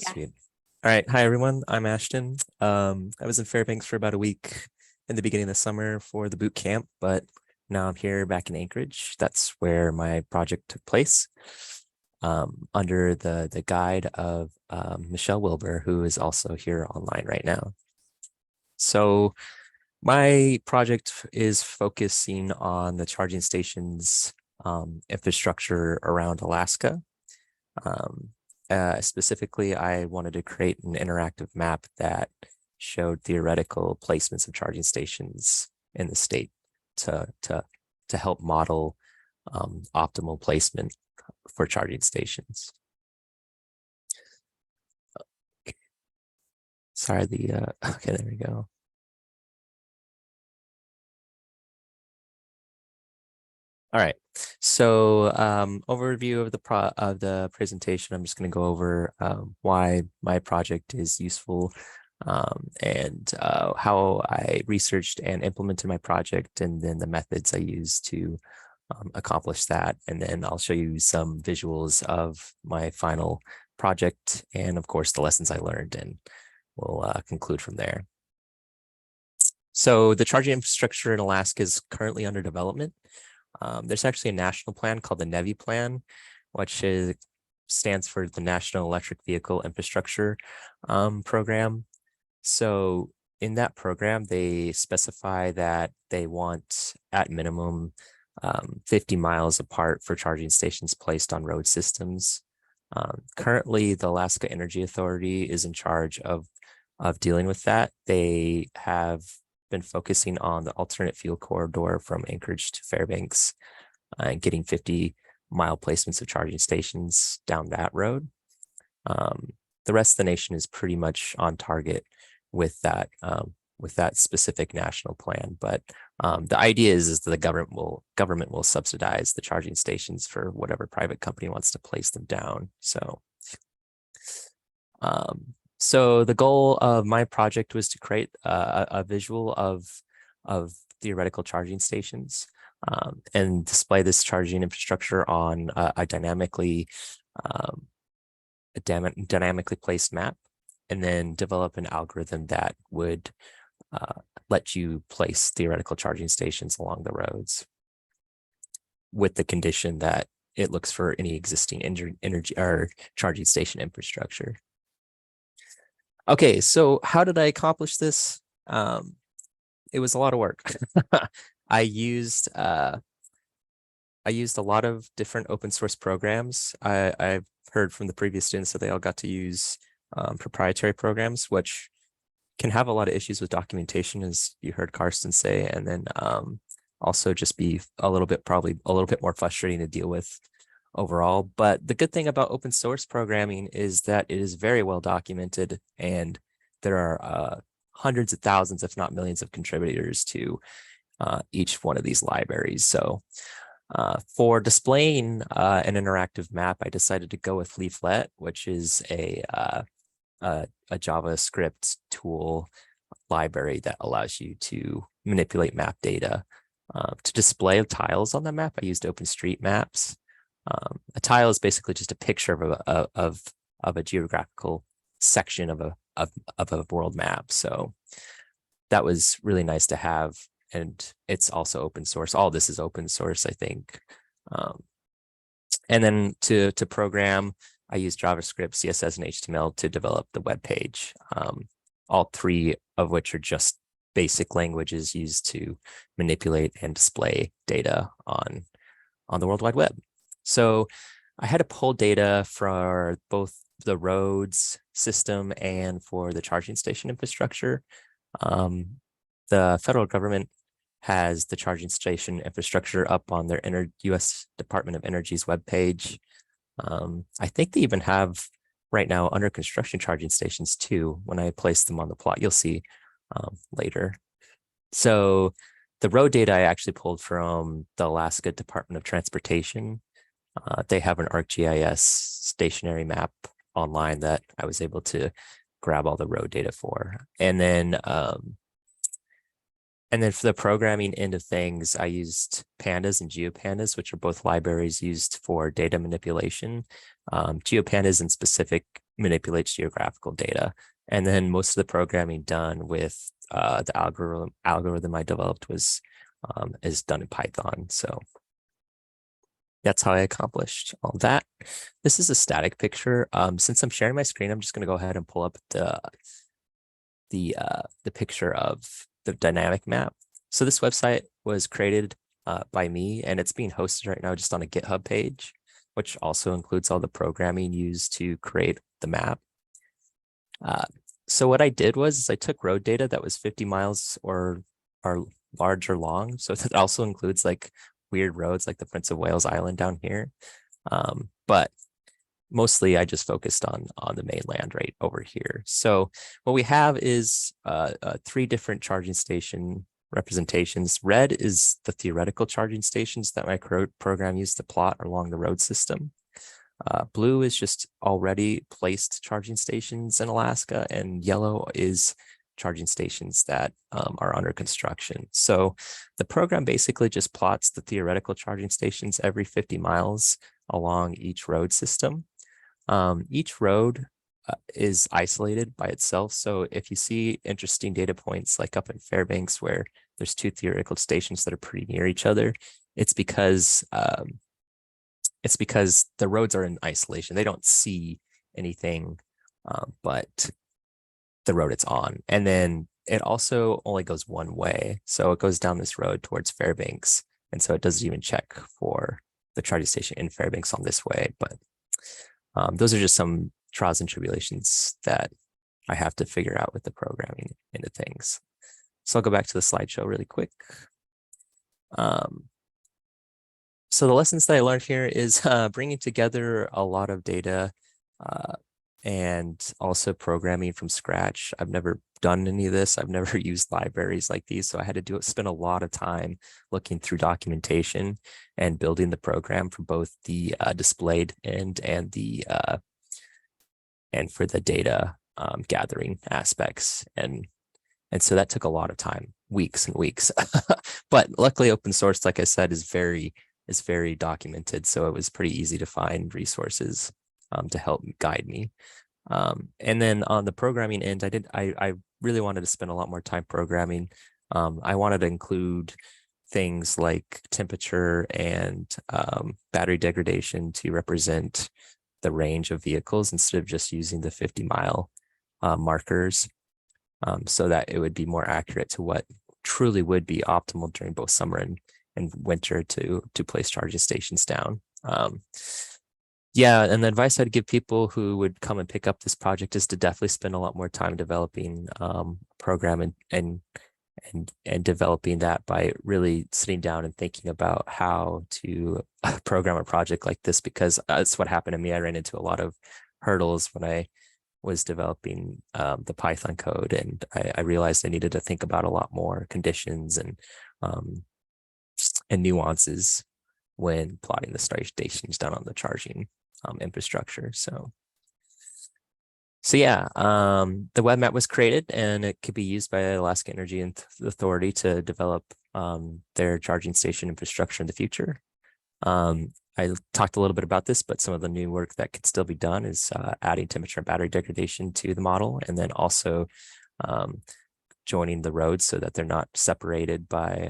Yeah. Sweet. All right. Hi, everyone. I'm Ashton. I was in Fairbanks for about a week in the beginning of the summer for the boot camp, but now I'm here back in Anchorage. That's where my project took place, under the guide of Michelle Wilber, who is also here online right now. So my project is focusing on the charging stations infrastructure around Alaska. Um, Specifically, I wanted to create an interactive map that showed theoretical placements of charging stations in the state to help model optimal placement for charging stations. Sorry, okay, there we go. All right. So overview of the presentation. I'm just going to go over why my project is useful, and how I researched and implemented my project, and then the methods I used to accomplish that. And then I'll show you some visuals of my final project, and of course the lessons I learned, and we'll conclude from there. So the charging infrastructure in Alaska is currently under development. There's actually a national plan called the NEVI plan, which stands for the National Electric Vehicle Infrastructure Program. So in that program, they specify that they want at minimum 50 miles apart for charging stations placed on road systems. Currently, the Alaska Energy Authority is in charge of dealing with that. They have been focusing on the alternate fuel corridor from Anchorage to Fairbanks, and getting 50-mile placements of charging stations down that road. The rest of the nation is pretty much on target with that specific national plan. But the idea is that the government will subsidize the charging stations for whatever private company wants to place them down. So the goal of my project was to create a visual of theoretical charging stations, and display this charging infrastructure on a dynamically placed map, and then develop an algorithm that would let you place theoretical charging stations along the roads, with the condition that it looks for any existing energy or charging station infrastructure. Okay, so how did I accomplish this? It was a lot of work. I used a lot of different open source programs. I've heard from the previous students that they all got to use proprietary programs, which can have a lot of issues with documentation, as you heard Karsten say, and then also just be probably a little bit more frustrating to deal with overall. But the good thing about open source programming is that it is very well documented, and there are hundreds of thousands, if not millions, of contributors to each one of these libraries. So for displaying an interactive map, I decided to go with Leaflet, which is a JavaScript tool library that allows you to manipulate map data. To display tiles on the map, I used OpenStreetMaps. A tile is basically just a picture of a geographical section of a world map. So that was really nice to have, and it's also open source. All this is open source, I think. And then to program, I use JavaScript, CSS, and HTML to develop the web page. All three of which are just basic languages used to manipulate and display data on the World Wide Web. So I had to pull data for both the roads system and for the charging station infrastructure. The federal government has the charging station infrastructure up on their U.S. Department of Energy's webpage. I think they even have right now under construction charging stations too. When I place them on the plot, you'll see later. So the road data I actually pulled from the Alaska Department of Transportation. They have an ArcGIS stationary map online that I was able to grab all the road data for. And then for the programming end of things, I used Pandas and GeoPandas, which are both libraries used for data manipulation. GeoPandas in specific manipulates geographical data. And then most of the programming done with the algorithm I developed is done in Python. So that's how I accomplished all that. This is a static picture. Since I'm sharing my screen, I'm just going to go ahead and pull up the picture of the dynamic map. So this website was created by me, and it's being hosted right now just on a GitHub page, which also includes all the programming used to create the map. So what I did was I took road data that was 50 miles or large or long. So that also includes like weird roads like the Prince of Wales Island down here. But mostly I just focused on the mainland right over here. So what we have is 3 different charging station representations. Red is the theoretical charging stations that my program used to plot along the road system. Blue is just already placed charging stations in Alaska, and yellow is charging stations that are under construction. So the program basically just plots the theoretical charging stations every 50 miles along each road system. Each road is isolated by itself. So if you see interesting data points like up in Fairbanks where there's 2 theoretical stations that are pretty near each other, it's because the roads are in isolation. They don't see anything but the road it's on. And then it also only goes one way. So it goes down this road towards Fairbanks. And so it doesn't even check for the charging station in Fairbanks on this way. But those are just some trials and tribulations that I have to figure out with the programming into things. So I'll go back to the slideshow really quick. So the lessons that I learned here is bringing together a lot of data and also programming from scratch. I've never done any of this. I've never used libraries like these. So I had to spend a lot of time looking through documentation and building the program for both the displayed end and for the data gathering aspects. And so that took a lot of time, weeks and weeks. But luckily open source, like I said, is very documented. So it was pretty easy to find resources to help guide me. And then on the programming end, I really wanted to spend a lot more time programming. I wanted to include things like temperature and battery degradation to represent the range of vehicles instead of just using the 50-mile markers, so that it would be more accurate to what truly would be optimal during both summer and winter to place charging stations down. Yeah, and the advice I'd give people who would come and pick up this project is to definitely spend a lot more time developing program and developing that by really sitting down and thinking about how to program a project like this, because that's what happened to me. I ran into a lot of hurdles when I was developing the Python code, and I realized I needed to think about a lot more conditions and nuances when plotting the stations down on the charging infrastructure. So yeah, the web map was created, and it could be used by Alaska Energy and Authority to develop their charging station infrastructure in the future. I talked a little bit about this, but some of the new work that could still be done is adding temperature and battery degradation to the model, and then also joining the roads so that they're not separated by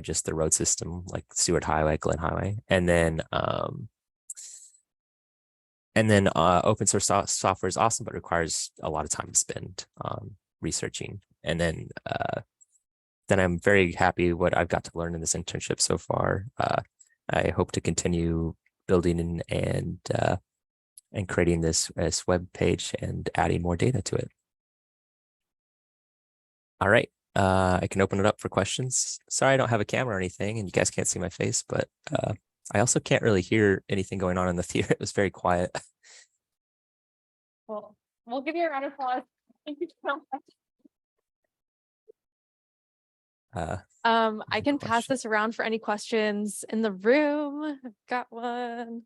just the road system, like Seward Highway, Glen Highway. And then open source software is awesome, but requires a lot of time to spend researching. And then I'm very happy what I've got to learn in this internship so far. I hope to continue building and creating this web page and adding more data to it. All right. I can open it up for questions. Sorry, I don't have a camera or anything, and you guys can't see my face, but I also can't really hear anything going on in the theater. It was very quiet. Well, we'll give you a round of applause. Thank you so much. I can pass this around for any questions in the room. I've got one.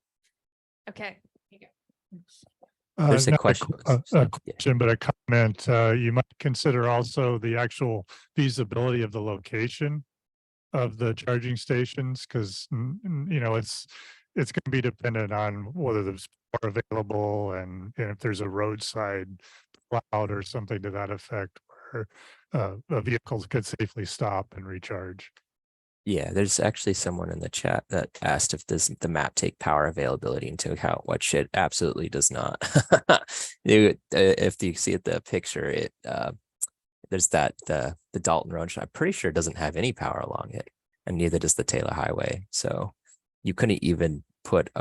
Okay. Here you go. There's a question. A question, but a comment. You might consider also the actual feasibility of the location of the charging stations, because it's going to be dependent on whether the power available, and if there's a roadside cloud or something to that effect, where a vehicle could safely stop and recharge. Yeah, there's actually someone in the chat that asked if the map take power availability into account, which it absolutely does not. If you see the picture, there's the Dalton Road. I'm pretty sure it doesn't have any power along it, and neither does the Taylor Highway. So you couldn't even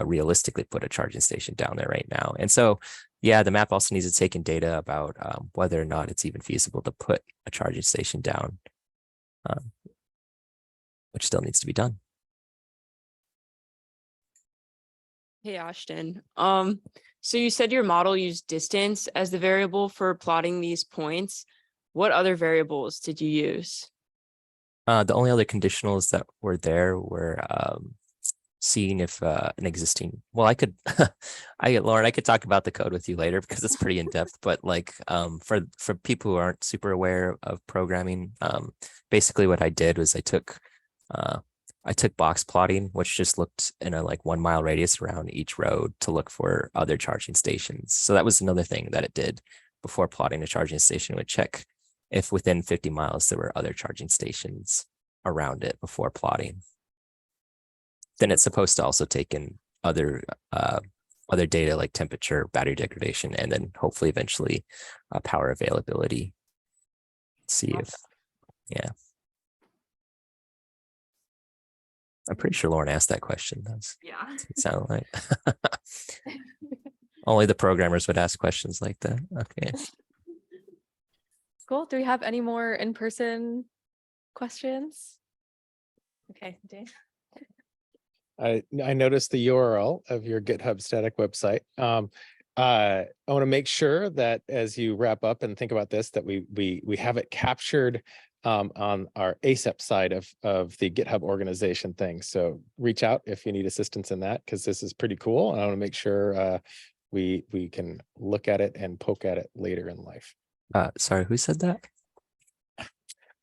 realistically put a charging station down there right now. And so, yeah, the map also needs to take in data about whether or not it's even feasible to put a charging station down. Which still needs to be done. Hey, Ashton. So you said your model used distance as the variable for plotting these points. What other variables did you use? The only other conditionals that were there were seeing if an existing, well, I could, Lauren, I could talk about the code with you later because it's pretty in depth, but like for people who aren't super aware of programming, basically what I did was I took box plotting, which just looked in a like 1 mile radius around each road to look for other charging stations. So that was another thing that it did before plotting a charging station. It would check if within 50 miles there were other charging stations around it before plotting. Then it's supposed to also take in other data like temperature, battery degradation, and then hopefully eventually power availability. See if, yeah. I'm pretty sure Lauren asked that question. Yeah. It sounded like only the programmers would ask questions like that. Okay. Cool. Do we have any more in-person questions? Okay, Dave. I noticed the URL of your GitHub static website. I want to make sure that as you wrap up and think about this, that we have it captured on our ACEP side of the GitHub organization thing. So reach out if you need assistance in that, because this is pretty cool. And I want to make sure we can look at it and poke at it later in life. Sorry, who said that?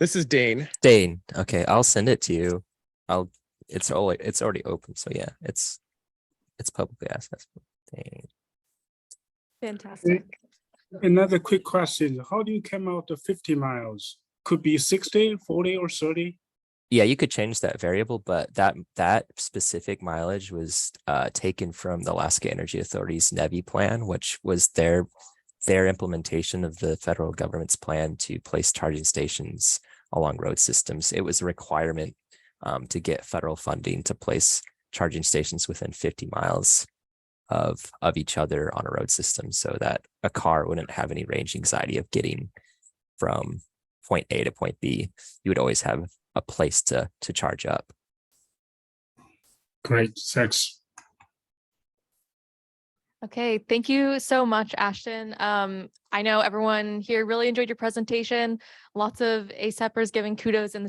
This is Dane. Dane. Okay, I'll send it to you. It's already open. So yeah, it's publicly accessible. Dane. Fantastic. Another quick question. How do you come out to 50 miles? Could be 60, 40, or 30? Yeah, you could change that variable, but that specific mileage was taken from the Alaska Energy Authority's NEVI plan, which was their implementation of the federal government's plan to place charging stations along road systems. It was a requirement to get federal funding to place charging stations within 50 miles of each other on a road system, so that a car wouldn't have any range anxiety of getting from point A to point B. You would always have a place to charge up. Great, thanks. Okay, thank you so much, Ashton. I know everyone here really enjoyed your presentation. Lots of ACEPers giving kudos in the